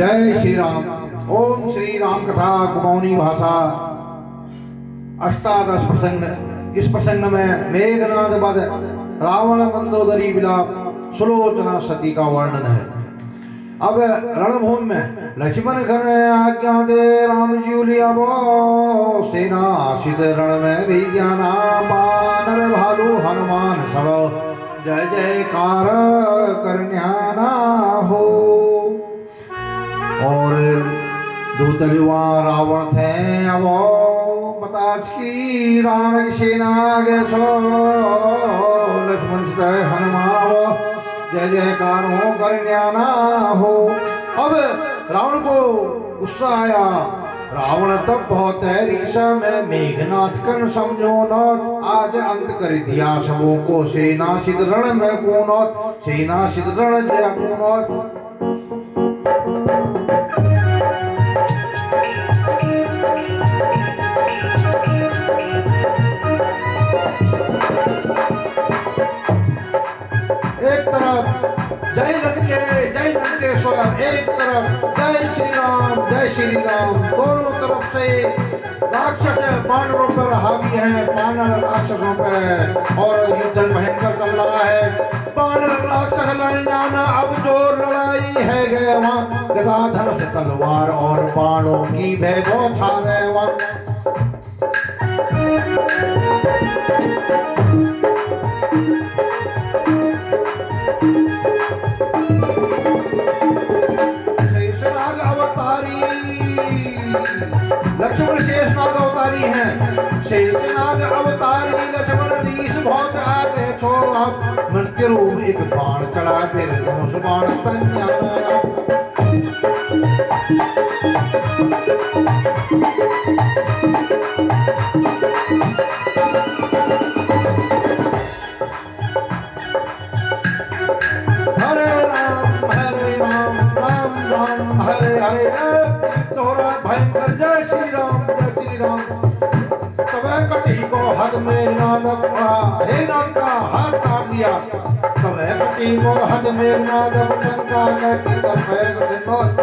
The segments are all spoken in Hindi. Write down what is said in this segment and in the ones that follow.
जय श्री राम। ओम श्री राम कथा कुमाऊनी भाषा अष्टादश प्रसंग। इस प्रसंग में मेघनाद वध, रावण मंदोदरी विलाप, सुलोचना सती का वर्णन है। अब रणभूमि में लक्ष्मण खन आज्ञा दे राम जी लिया सेना आशित रण में भी ज्ञाना बानर भालू हनुमान सब जय जयकार करन्याना हो। और दूतल वहाँ रावण थे अब बताच की राम की सेना आगे छो लक्ष्मण से हनुमान जय जयकार हो करन्याना हो। अब रावण को गुस्सा आया। रावण तब बहुत रीसा में मेघनाथ कन समझो न आज अंत कर दिया सबों को सेना सिद्ध रण में कूनौत सेना सिद्ध रण जय कूनौत। एक तरफ जय लंकेश्वर, एक तरफ जय श्री राम। दोनों तरफ से राक्षस पांडवों पर हावी है, पांडव राक्षसों पर, और युद्ध भयंकर चल रहा है। पांडव राक्षस लड़ जाना, अब जो लड़ाई है गए वहाँ गदा धनुष तलवार और बाणों की भेदो छा रहे वहाँ। लक्ष्मण शेषनाग अवतारी हैं। शेषनाग अवतारी लक्ष्मण रीस बहुत आगे छो। अब मृत्यु रूप एक बाण चढ़ा फिर धनुष बाण तन्या। हरे राम राम राम हरे हरे दोहरा भयंकर जय श्री राम। तब कटी को हद में नाद हे नाद का हाथ काट दिया। तब कटी को हद में नाद लंका की तरफ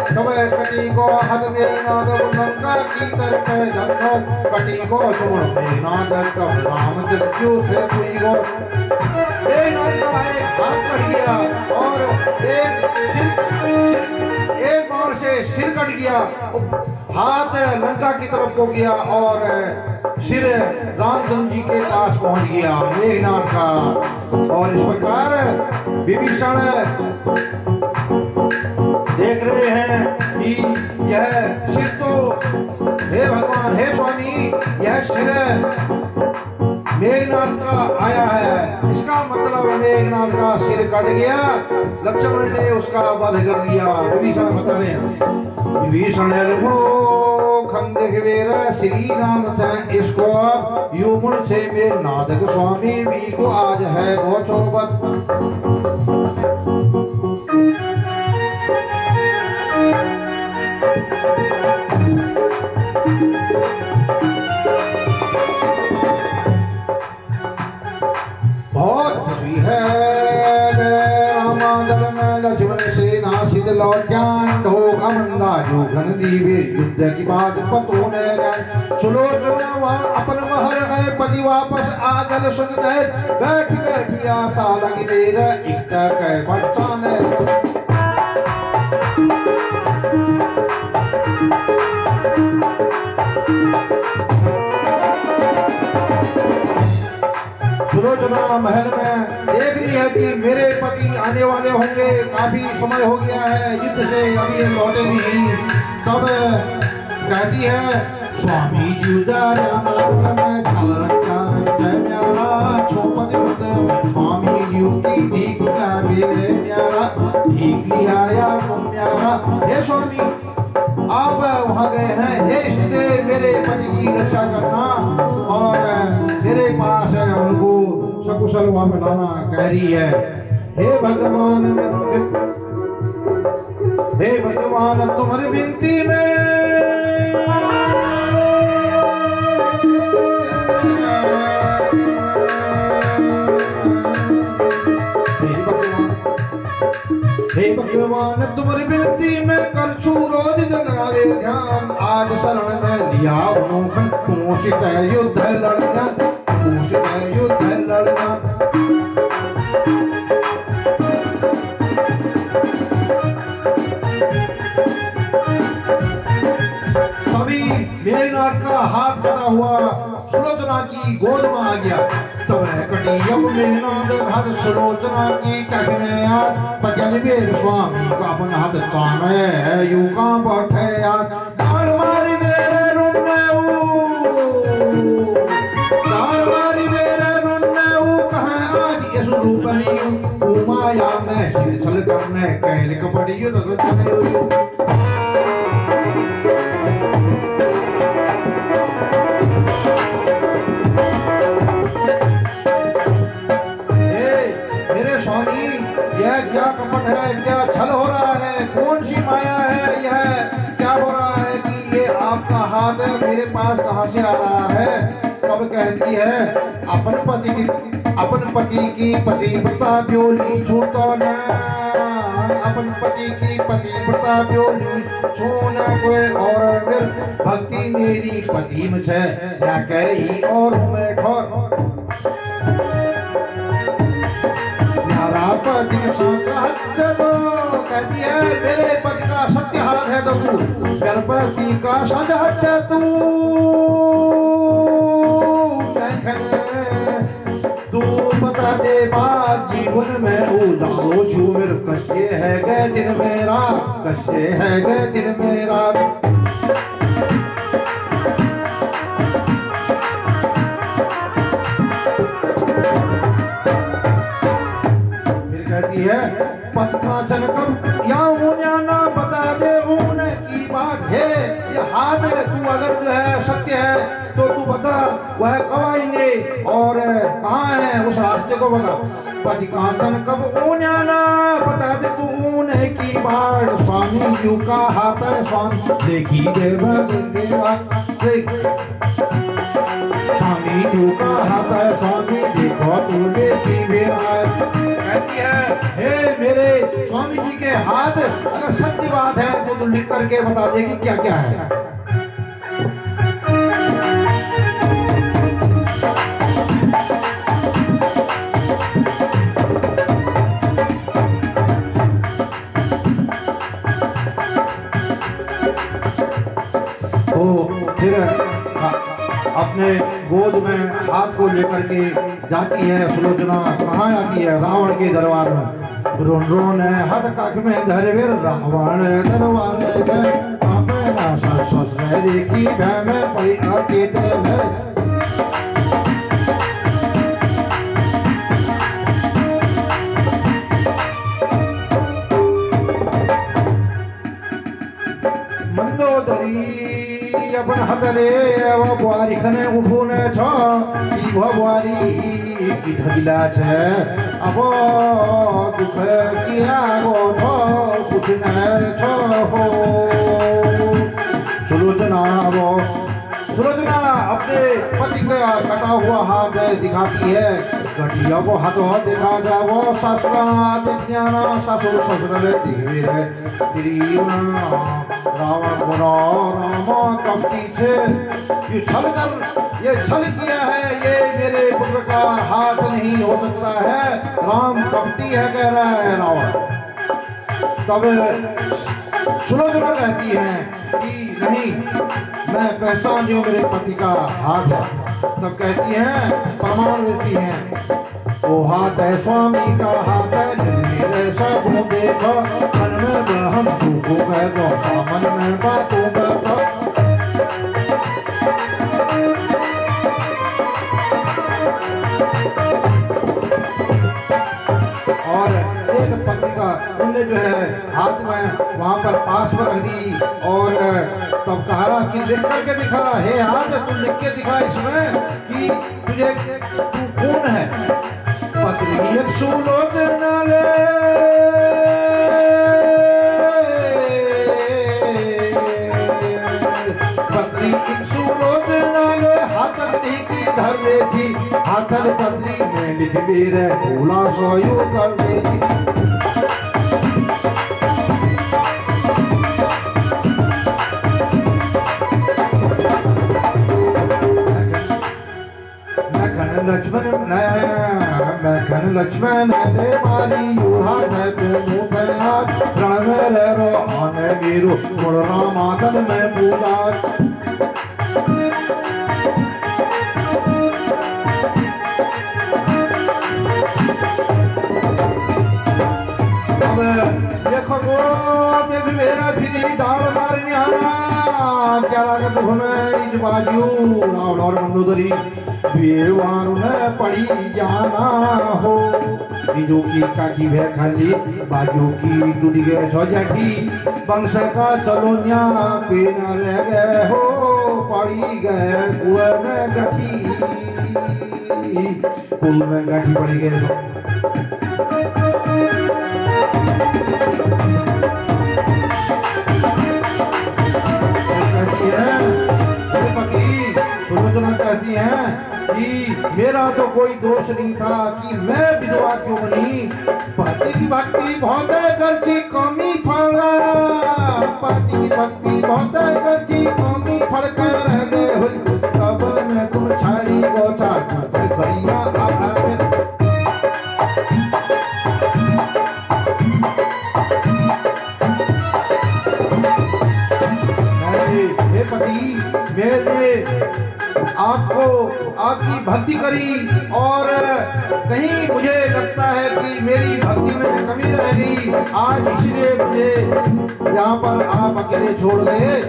तब कटी को हद में नाद लंका की तरफ जन्नत कटी को छोड़ में नाद कब राम जज्जू से हुई गो। हे नाद का एक हाथ कट गया और एक बाण से सिर कट गया। हाथ लंका की तरफ को गया और सिर रामचंद्र जी के पास पहुंच गया मेघनाथ का। और इस प्रकार विभीषण देख रहे हैं कि यह सिर तो हे भगवान हे स्वामी यह सिर मेघनाथ का आया है, इसका मतलब मेघनाथ का सिर कट गया। लक्ष्मण ने उसका वध कर दिया। विभीषण बता रहे हैं विभीषण श्री राम से इसको युमुण से मेघनाथ स्वामी भी को आज है गोचोबत। बहुत खुशी है रामादल में लक्ष्मण सेना सिद्ध लौट्यान ढोक अमंदा जो घन दीवे युद्ध की बात पतों ने गए। सुलोचना वहाँ अपन महल गए पति वापस आजल सुन गए। बैठ बैठी आशा लगी मेरा इकटा कह बच्चा ने। सुलोचना महल में देख रही है कि मेरे पति आने वाले होंगे, काफी समय हो गया है युद्ध से, अभी ये लौटे नहीं। तब कहती है स्वामी जी स्वामी हे स्वामी आप वहाँ गए हैं, हे इसलिए मेरे पति की रक्षा करना और मेरे पास है उनको सकुशल वहाँ मिलाना कह रही है। हे भगवान तुम्हारी विनती में हे भगवान तुम्हारी विनती में कर छू रोज जगावे ध्यान आज शरण में लिया मुखन तू सित युद्ध लड़ना तू सित युद्ध लड़ना तभी मेघनाथ का हाथ कटा हुआ सुलोचना की गोद में आ गया तब कटी अब मेघनाथ हर सुलोचना की कख में आज भजन वीर स्वामी का अपन हाथ ताने यू का बैठे आज डाल मारी मेरे रुन्ने डाल मारी मेरे रुन्ने कहे आज ये स्वरूपनी माया में छल करने कैल कपड़ी यह क्या कपट है क्या छल हो रहा है कौन सी माया है यह क्या हो रहा है कि ये आपका हाथ मेरे पास कहां से आ रहा है कब कहती है अपन पति की पतिव्रता ब्योली छूतो न अपन पति की पतिव्रता ब्योली छूना कोई और फिर भक्ति मेरी पति में छे ना कही और मैं ठोर पति तो कहती है मेरे पति का सत्य हाथ है तो तू गर्भवती का सच तू तू बता दे बात जीवन में उजालो झूमर कश्य है गए दिन मेरा कश्य है गए दिन मेरा है पत्ता कब या ना बता दे ऊन की बात है ये हाथ तू अगर जो है सत्य है तो तू बता वह कब आएंगे और कहाँ है उस रास्ते को बता पति कांचन कब ऊन्याना बता दे तू ऊन की बात स्वामी यू का हाथ है स्वामी देखी देवा स्वामी यू का हाथ है स्वामी देखो तू देखी मेरा कहती है हे मेरे स्वामी जी के हाथ अगर सत्य बात है तो तू लिख करके बता देगी क्या क्या है तो फिर अपने गोद में हाथ को लेकर के जाती है सुलोचना कहाँ आती है रावण के दरबार में रोन रोन हद कख में धरवीर रावण दरबार में देखी में पड़ी आके मंदोदरी अपन हतले वो बुआरी खने उठूने छो की वो बुआरी की ढगिला छे अब दुख किया वो छो कुछ नर छो हो सुलोचना अपने पति का कटा हुआ हाथ दिखाती है घटिया को हाथों दिखा जाओ ससुरा ज्ञाना ससुर ससुर दिवीर रावण गुना राम कम पीछे ये छल किया है ये मेरे पुत्र का हाथ नहीं हो सकता है राम कपटी है कह रहा है रावण तब सुलोचना कहती है कि नहीं मैं पहचान जो मेरे पति का हाथ है तब कहती है प्रमाण देती है वो हाथ है स्वामी का हाथ है मेरे सब देखो मन में बहम तू को सामन में बातों बैठो और एक पत्रिका उनने जो है हाथ में वहां पर पास पर रख दी और तब कहा कि लिख करके दिखा हे हाथ तू लिख के दिखा इसमें कि तुझे तू कौन है पत्री सुलोचना ले पत्री सुलोचना ले हाथन की धर ले थी हाथन पत्री में लिख भी रहे भूला सोयू कर ले थी लक्ष्मण रे मारी यूहा है तुम थे आज रण में रे रो आने वीरू मुड़ रामादल में पूजा देखो देख मेरा फिरी डाल मारने आना क्या लागत हमें इस बाजू रावण और मंदोदरी बेवार न पड़ी जाना हो बीजों की काकी भे खाली बाजू की टूट गए सौजाठी वंश का चलोन्या पे न रह गए हो पड़ी गए कुएं में गाठी कुल में गाठी पड़ी गए सुलोचना कहती है कि मेरा तो कोई दोष नहीं था कि मैं विधवा क्यों बनी पति की भक्ति बहुत गर्जी कमी थोड़ा पति की भक्ति बहुत गर्जी कमी थोड़ कर रह गए हो तब मैं तुम छाड़ी गोचा करिया मेरे आपको आपकी भक्ति करी और कहीं मुझे लगता है कि मेरी भक्ति में कमी रह गई आज इसलिए मुझे यहाँ पर आप अकेले छोड़ गए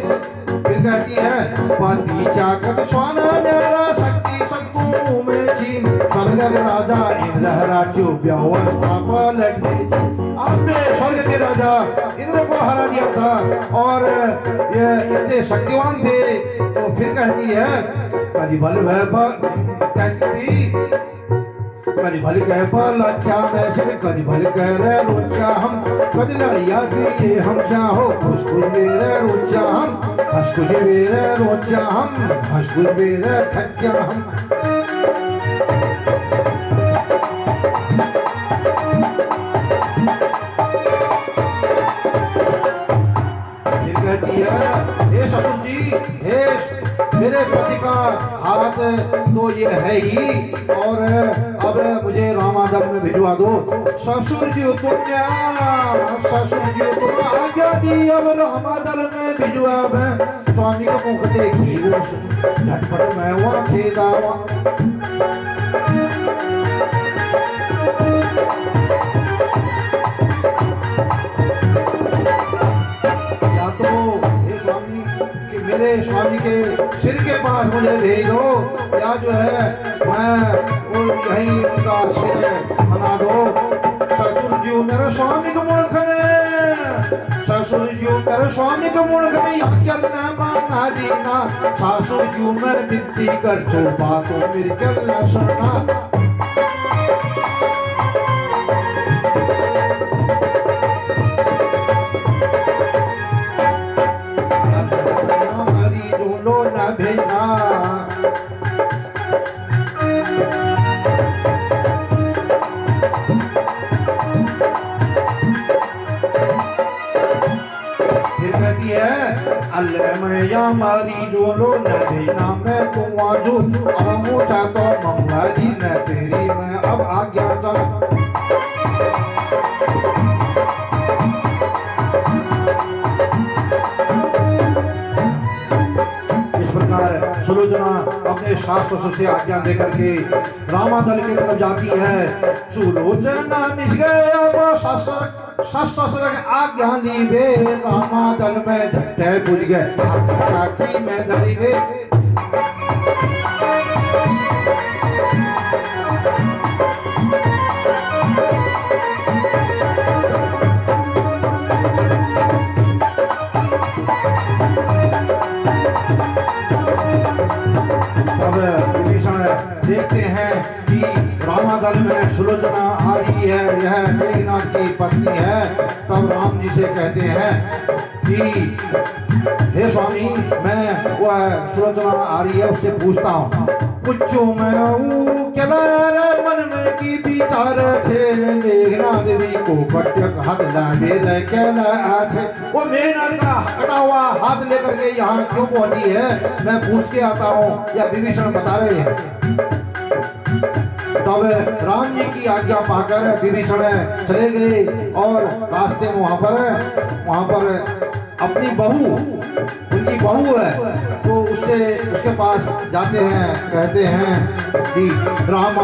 फिर कहती है पति चाकत स्वान मेरा शक्ति सबको में छीन स्वर्ग राजा इंद्र राजो ब्यावन पापा लड़ने आपने स्वर्ग के राजा इंद्र को हरा दिया था और ये इतने शक्तिवान थे तो फिर कहती है कभी बल कभी भल कह पल अच्छा मैसे कभी भल कह रहे रोचा हम कभी लड़िया दिए हम चाहो खुश खुश मेरे रोचा हम हंस खुश मेरे रोचा हम हंस खुश मेरे खच्चा हम हे ससुर जी हे मेरे पति का हाथ तो ये है ही और अब मुझे रामादल में भिजवा दो ससुर जी तुम आज्ञा दी अब रामादल में भिजवा मैं स्वामी का मुख देखी झटपट मैं वहाँ खेदावा मेरे स्वामी के सिर के पास मुझे भेज दो या जो है मैं यही उनका सिर बना दो ससुर जी मेरे स्वामी को मुड़खने ससुर जी मेरे स्वामी को मुड़खने यहाँ चलना माना दीना ससुर जी मैं विनती कर छो बातों मेरी चलना सुनना भेजना फिर कहती है अल्लाह मैं या मारी जोलो न भेजना मैं तुम आजू अब मुझा तो मंगा जी न तेरी मैं अब आज्ञा था सुलोचना अपने शास्त्र से आज्ञा लेकर के रामादल की तरफ जाती है सुलोचना शास्त्र आज्ञा ली वे रामादल में झट्टे बुझ गए में धरी वे देखते हैं कि रामादल में सुलोचना आ रही है यह मेघनाथ की पत्नी है तब राम जी से कहते हैं कि हे स्वामी मैं वह सुलोचना आ रही है उससे पूछता हूँ पूछो मैं मन में की विचार थे मेघनाथ देवी को पट्टक हाथ लागे वो मेघनाथ का कटा हुआ हाथ लेकर के यहाँ क्यों पहुंची है मैं पूछ के आता हूँ या विभीषण बता रहे हैं तब राम जी की आज्ञा पाकर विभीषण चले गए और रास्ते में वहां पर अपनी बहू, उनकी बहू है, तो उसके पास जाते हैं, कहते हैं कि राम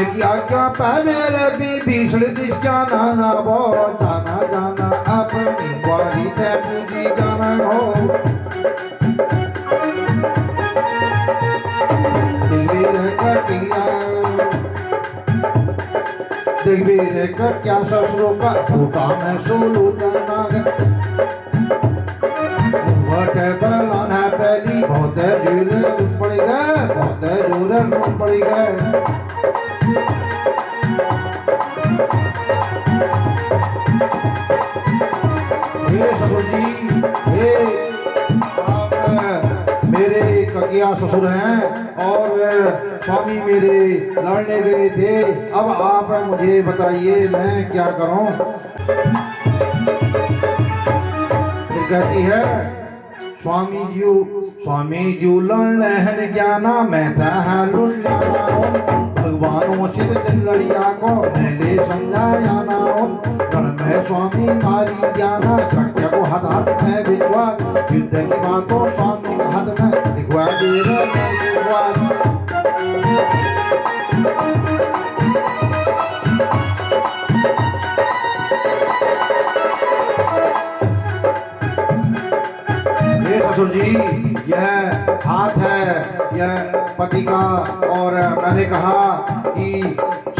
की आज्ञा पे मेरे विभीषण जाना वो जाना अपनी बारी है मुझे जाना हो। दिलवीर का क्या ससुरों का छोटा मैं सोलू जाना बलान है पहली बहुत जोर पड़ गए, बहुत जोर पड़ गए। हे ससुर जी, हे आप मेरे ककिया ससुर हैं और स्वामी मेरे लड़ने गए थे, अब आप मुझे बताइए मैं क्या करूं। फिर कहती है स्वामी जी लड़ने हैं ज्ञाना मैं था लुट जाना हूं, भगवानों से लड़िया को मैं ले समझाया ना हूं, मैं स्वामी मारी ज्ञाना शक्य को हाथ में भिजवा, युद्ध की बातों स्वामी हाथ में दिखवा दे रहा। ससुर जी, यह हाथ है यह पति का, और मैंने कहा कि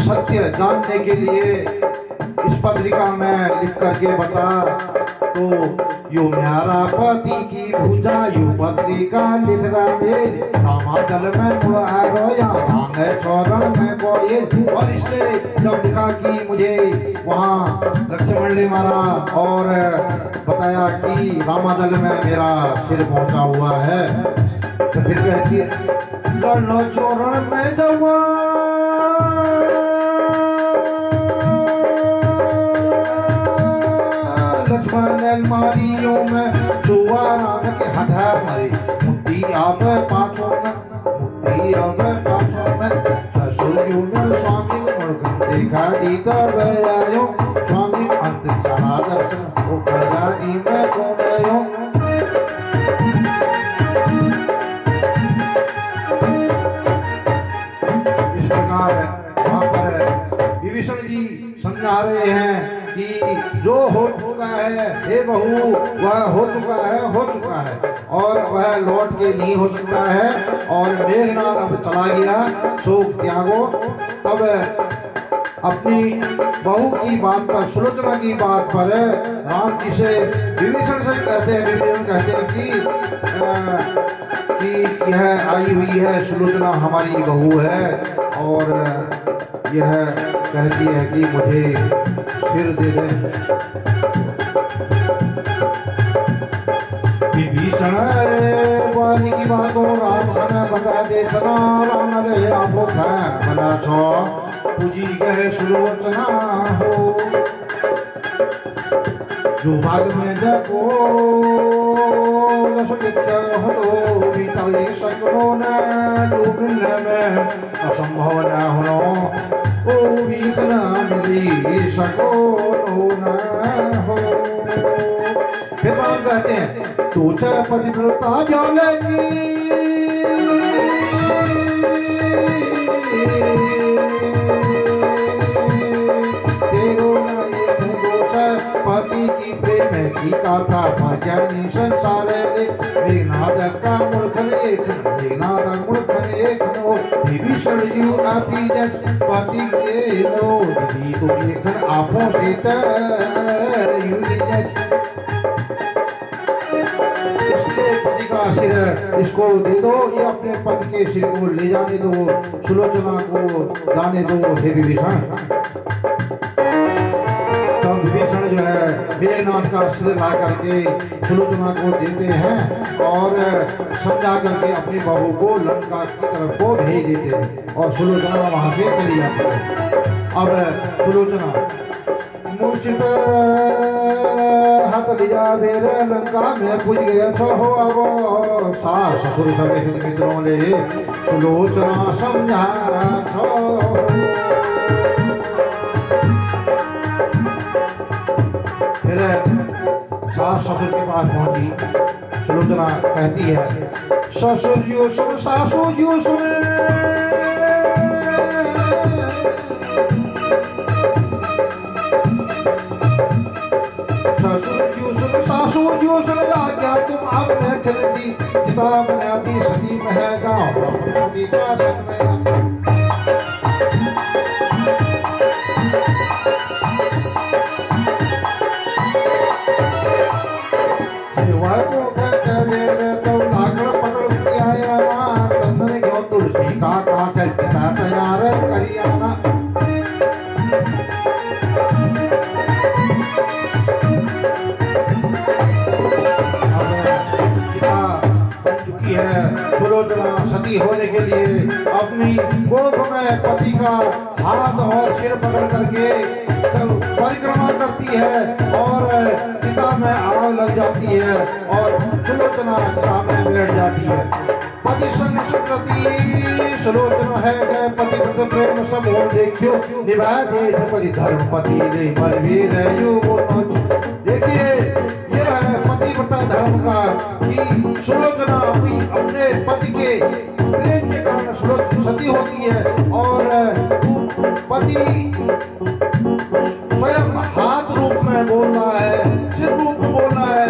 सत्य जानने के लिए इस पत्रिका में लिख करके बता, तो यो मेरा पति की भुजा यू पत्रिका लिख रहे रामाचल में मुड़ आरो या मांगे चौरण में बोए। और इसने जब लिखा कि मुझे वहाँ लक्ष्मण ने मारा और बताया कि रामादल में मेरा सिर पहुंचा हुआ है, तो फिर कहती है लड़नो चौरण में जवान अलमारियों में चुआ राम के हथा मरी, मुट्ठी आप पाछों में, मुट्ठी आप पाछों में, ससुरियों में स्वामी मुर्गन देखा दीता आयो, स्वामी अंत चला दर्शन हो गया दी में कौन आयो। इस प्रकार वहां पर विभीषण जी समझा रहे हैं कि जो हो चुका है हे बहू वह हो चुका है और वह लौट के नहीं हो सकता है, और मेघनाद अब चला गया, शोक त्यागो। तब अपनी बहू की बात पर, सुलोचना की बात पर राम जी से विभीषण से कहते हैं, विभीषण कहते हैं कि यह आई हुई है सुलोचना हमारी बहू है, और यह कहती है कि मुझे सिर दे दें। विभीषण वाली की बातों राम ने बता दे सना, राम रे आपो है भला छो पूजी गए सुलोचना हो, जो भाग में जको हो तो बीतली सकनो न, जो मिलने में असंभव न हो ओ बीतना मिली सको न हो। फिर राम कहते हैं तू पतिव्रता जानेगी, तेरो न एक दोष पति की प्रेम की गाथा, भजनी संसार मेघनाद का मूर्खन एक, मेघनाद मूर्खन एक नो, विभीषण जी आपी जट पति के नो, दी तो लेखन आपों से युनि जट। इसके पति का सिर इसको दे दो, ये अपने पति के सिर को ले जाने दो, सुलोचना को जाने दो हे विभीषण। तब विभीषण जो है मेघनाद का सिर ला करके सुलोचना को देते हैं और समझा करके अपनी बहू को लंका की तरफ को भेज देते हैं, और सुलोचना वहां से चली जाती है। अब सुलोचना मूर्छित हाथ लिया मेरे लंका में पूज गया तो हो अब सास ससुर समेत मित्रों ले सुलोचना समझा छो। फिर सास ससुर के पास पहुंची। सुलोचना कहती है ससुर जो सुन सासू जो सुन सासू जो सुन आज्ञा तुम अब मैं खिलती किताब बनाती सती में गाँव का समय तुलसी का काट तैयार करियाना। सुलोचना सती होने के लिए अपनी कोख में पति का हाथ और सिर पकड़ करके परिक्रमा करती है और चिता में आग लग जाती है और सुलोचना चिता में बैठ जाती है। पति संग सुकृति सुलोचना है गए पति प्रति प्रेम सब हो देखियो निभा दे पति धर्म पति दे बलवीर देखिए ये है पतिव्रता धर्म का कि सुलोचना अपने पति के प्रेम के कारण सती होती है और पति स्वयं हाथ रूप में बोल रहा है सिर रूप में बोल रहा है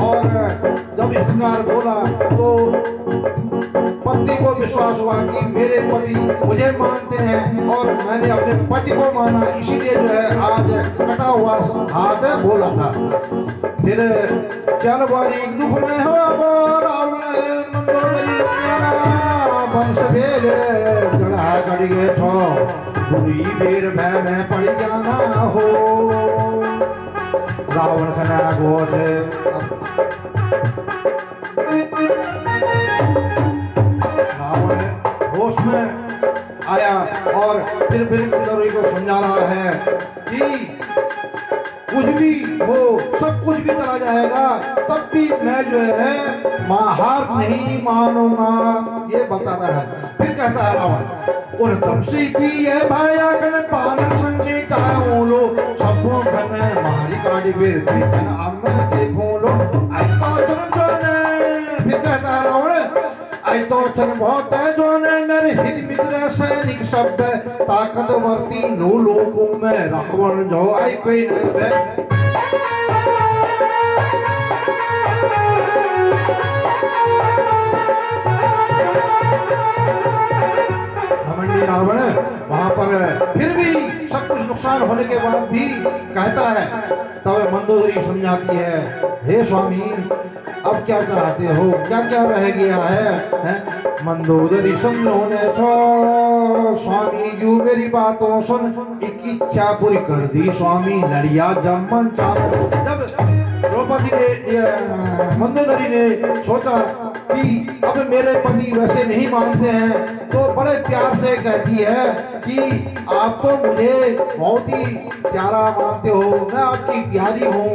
और जब इस प्रकार बोला तो पत्नी को विश्वास हुआ कि मेरे पति मुझे मानते हैं और मैंने अपने पति को माना इसीलिए जो है आज कटा हुआ हाथ बोला था। फिर चल बारी दुख में हो मंदोदरी बंश बेर चढ़ा कर गए छो बुरी बेर भय में पड़ जाना हो। रावण खना गोठ रावण होश में आया और फिर मंदोदरी को समझा रहा है कि कुछ भी हो सब कुछ भी चला जाएगा तब भी मैं जो है हार नहीं मानूंगा ये बताता है। फिर कहता है रावण और तब से की ये भाया कन पान संगे काऊलो सबों कन मारी काड़ी बेर कन अब मैं देखूं लो ऐसा चलन जोने। फिर कहता है रावण ऐसा चलन बहुत है जोने मेरे हित मित्र सैनिक शब्द ताकतवर्ती नो लोगों में रावण जो आई कोई नहीं रावण वहां पर फिर भी सब कुछ नुकसान होने के बाद भी कहता है तब मंदोदरी समझाती है हे स्वामी अब क्या चाहते हो क्या क्या रह गया है? मंदोदरी समझोने तो स्वामी जी मेरी बातों सुन एक इच्छा पूरी कर दी स्वामी लड़िया जमन जब द्रौपदी ने मंदोदरी ने सोचा कि अब मेरे पति वैसे नहीं मानते हैं तो बड़े प्यार से कहती है कि आप तो मुझे बहुत ही प्यारा मानते हो मैं आपकी प्यारी हूँ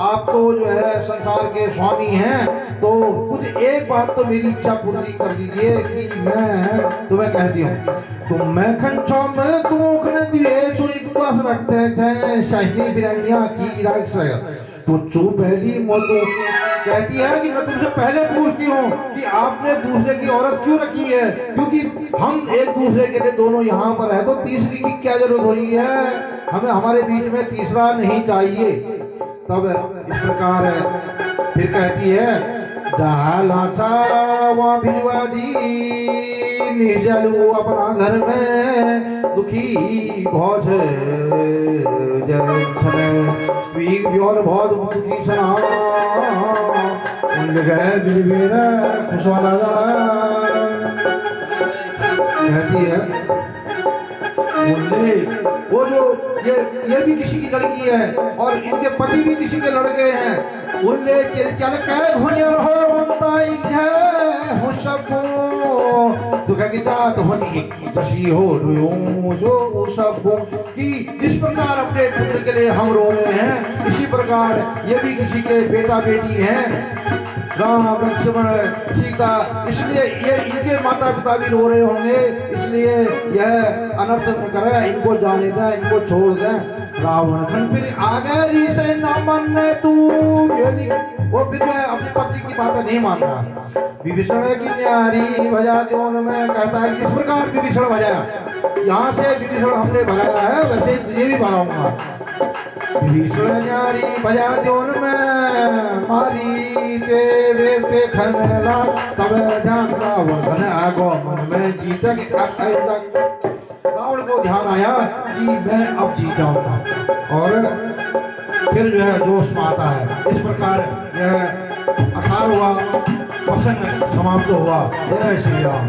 आप तो जो है संसार के स्वामी हैं तो कुछ एक बात तो मेरी इच्छा पूरी कर दीजिए कि मैं तुम्हें कहती हूँ तुम मैं खंचो में तुम दिए चुनिक पास रखते थे शाही बिरनिया की राख तो चुप पहली मोतो कहती है कि मैं तुमसे पहले पूछती हूँ कि आपने दूसरे की औरत क्यों रखी है क्योंकि हम एक दूसरे के लिए दोनों यहाँ पर है तो तीसरी की क्या जरूरत हो रही है हमें हमारे बीच में तीसरा नहीं चाहिए। तब इस प्रकार फिर कहती है निर्जलू अपना घर में दुखी बहुत बहुत दुखी सना खुशवाला कहती है वो जो ये भी किसी की लड़की है और इनके पति भी किसी के लड़के हैं उनले चल चल के भुनिया हो बनता है हो सबको दुख की जात होनी तशी हो रो जो सब कि जिस प्रकार अपने पुत्र के लिए हम रो रहे हैं, इसी प्रकार ये भी किसी के बेटा बेटी हैं, राम लक्ष्मण सीता, इसलिए ये इनके माता पिता भी रो रहे होंगे, इसलिए यह अनर्थ न करे, इनको जाने दें, इनको छोड़ दें। रावण खन फिर आगे से न मन तू, वो फिर जो है अपनी पत्नी की बात नहीं मान रहा। विभीषण की न्यारी भजा द्योन में, कहता है किस प्रकार विभीषण भजाया, यहाँ से विभीषण हमने भगाया है, वैसे तुझे भी भगाऊंगा। विभीषण न्यारी भजा द्योन में, मारी के वेद पे खनला, तब ध्यान रावण धन आगो मन में जीत तक। रावण को ध्यान आया कि मैं अब जीत जाऊंगा, और फिर जो है जोश में आता है। इस प्रकार यह 18वां प्रसंग समाप्त हुआ। जय श्री राम।